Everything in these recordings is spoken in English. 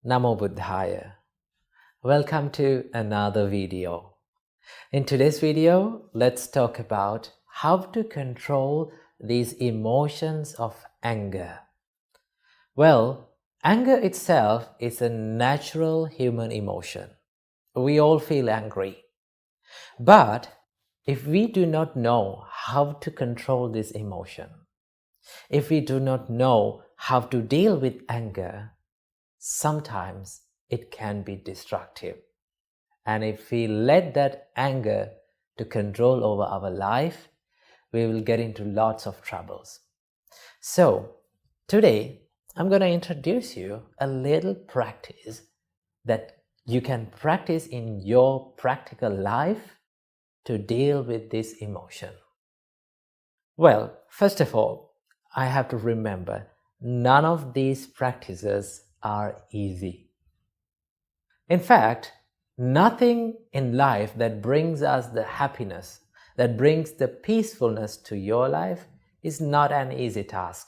Namo Buddhaya. Welcome to another video. In today's video, let's talk about how to control these emotions of anger. Well, anger itself is a natural human emotion. We all feel angry. But if we do not know how to control this emotion, if we do not know how to deal with anger, sometimes it can be destructive. And if we let that anger to control over our life, we will get into lots of troubles. So today, I'm going to introduce you a little practice that you can practice in your practical life to deal with this emotion. Well, first of all, I have to remember none of these practices are easy. In fact, nothing in life that brings us the happiness, that brings the peacefulness to your life is not an easy task.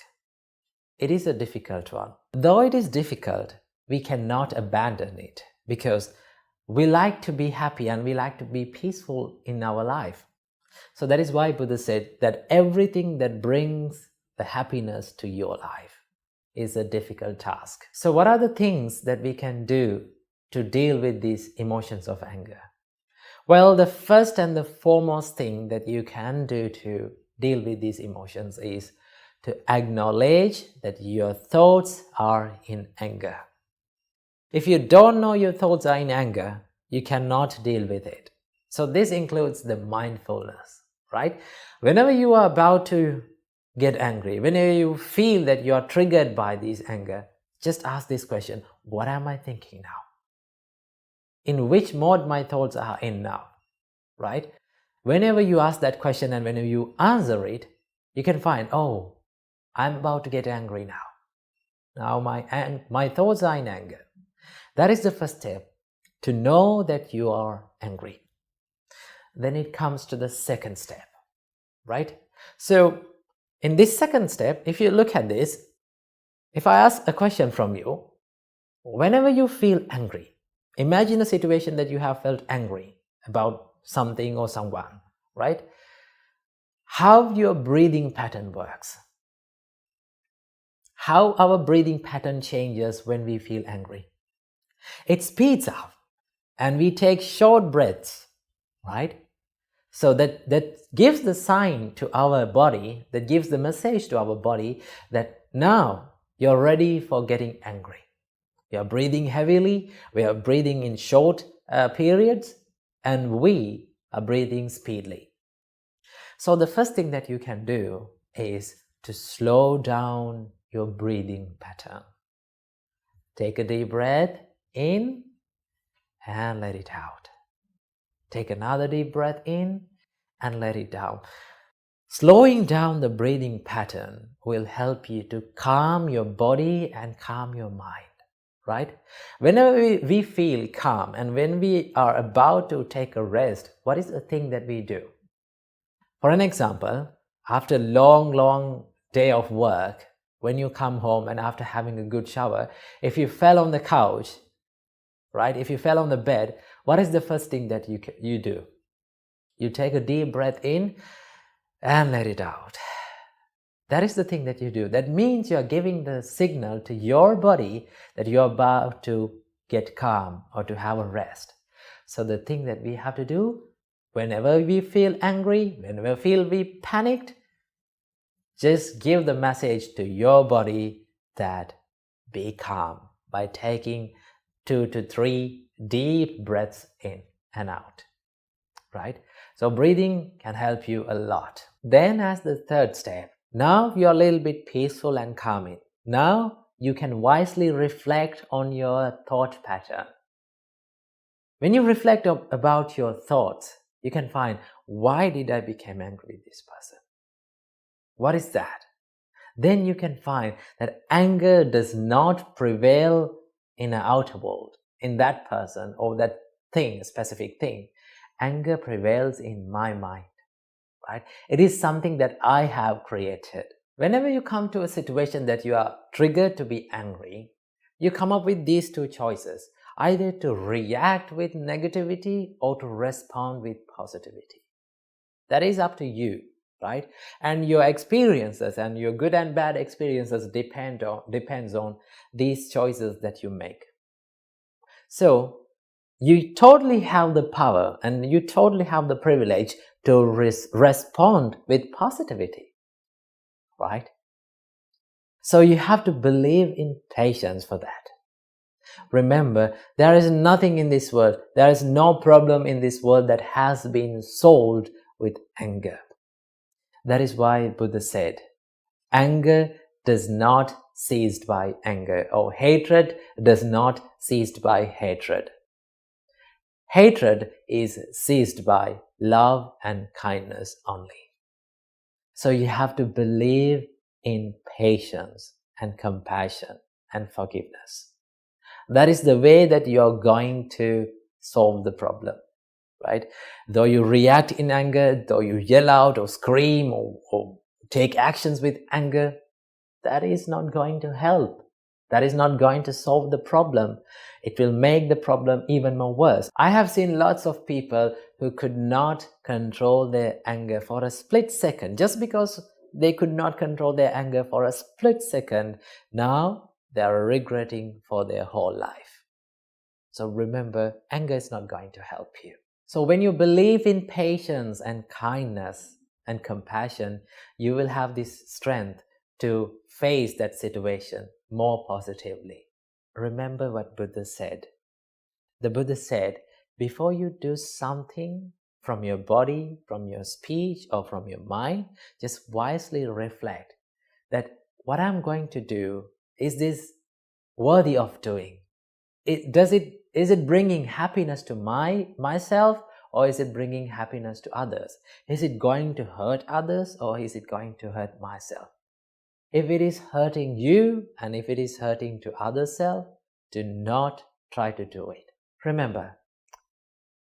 It is a difficult one. Though it is difficult, we cannot abandon it because we like to be happy and we like to be peaceful in our life. So that is why Buddha said that everything that brings the happiness to your life is a difficult task. So what are the things that we can do to deal with these emotions of anger? Well, the first and the foremost thing that you can do to deal with these emotions is to acknowledge that your thoughts are in anger. If you don't know your thoughts are in anger, you cannot deal with it. So this includes the mindfulness, right? Whenever you are about to get angry, whenever you feel that you are triggered by this anger, just ask this question: what am I thinking now? In which mode my thoughts are in now, right? Whenever you ask that question and whenever you answer it, you can find, oh, I'm about to get angry now. Now my thoughts are in anger. That is the first step, to know that you are angry. Then it comes to the second step, right? So in this second step, if you look at this, if I ask a question from you, whenever you feel angry, imagine a situation that you have felt angry about something or someone, right? How your breathing pattern works. How our breathing pattern changes when we feel angry. It speeds up and we take short breaths, right? So that gives the sign to our body, that gives the message to our body that now you're ready for getting angry. You're breathing heavily, we are breathing in short periods, and we are breathing speedily. So the first thing that you can do is to slow down your breathing pattern. Take a deep breath in and let it out. Take another deep breath in and let it out. Slowing down the breathing pattern will help you to calm your body and calm your mind, right? Whenever we feel calm and when we are about to take a rest, what is the thing that we do? For an example, after a long day of work, when you come home and after having a good shower, if you fell on the couch, right? If you fell on the bed, what is the first thing that you do? You take a deep breath in and let it out. That is the thing that you do. That means you're giving the signal to your body that you're about to get calm or to have a rest. So the thing that we have to do, whenever we feel angry, whenever we feel we panicked, just give the message to your body that be calm by taking 2 to 3 deep breaths in and out, right? So breathing can help you a lot. Then as the third step, now you're a little bit peaceful and calming. Now you can wisely reflect on your thought pattern. When you reflect about your thoughts, you can find, why did I become angry with this person? What is that? Then you can find that anger does not prevail in the outer world, in that person or that thing, specific thing. Anger prevails in my mind, right? It is something that I have created. Whenever you come to a situation that you are triggered to be angry, You come up with these two choices, either to react with negativity or to respond with positivity. That is up to you, right? And your experiences and your good and bad experiences depends on these choices that you make. So you totally have the power and you totally have the privilege to respond with positivity, right? So you have to believe in patience for that. Remember, there is nothing in this world, there is no problem in this world that has been solved with anger. That is why Buddha said, anger does not cease by anger, or hatred does not cease by hatred. Hatred is ceased by love and kindness only. So you have to believe in patience and compassion and forgiveness. That is the way that you're going to solve the problem, right? Though you react in anger, though you yell out or scream or take actions with anger, that is not going to help. That is not going to solve the problem. It will make the problem even more worse. I have seen lots of people who could not control their anger for a split second. Just because they could not control their anger for a split second, now they are regretting for their whole life. So remember, anger is not going to help you. So when you believe in patience and kindness and compassion, you will have this strength to face that situation more positively. Remember what Buddha said. The Buddha said, before you do something from your body, from your speech, or from your mind, just wisely reflect that what I'm going to do, is this worthy of doing? Is it bringing happiness to myself, or is it bringing happiness to others? Is it going to hurt others, or is it going to hurt myself? If it is hurting you and if it is hurting to other self, do not try to do it. Remember,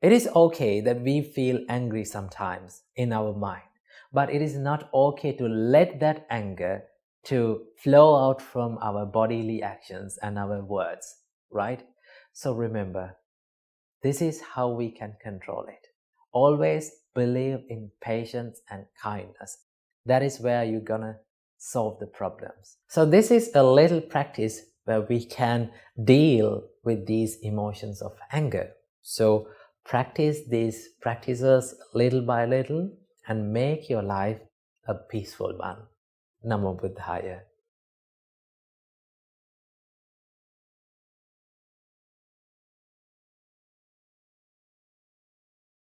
it is okay that we feel angry sometimes in our mind, but it is not okay to let that anger to flow out from our bodily actions and our words, right? So remember, this is how we can control it. Always believe in patience and kindness. That is where you're gonna solve the problems. So this is a little practice where we can deal with these emotions of anger. So practice these practices little by little and make your life a peaceful one. Namo Buddhaya.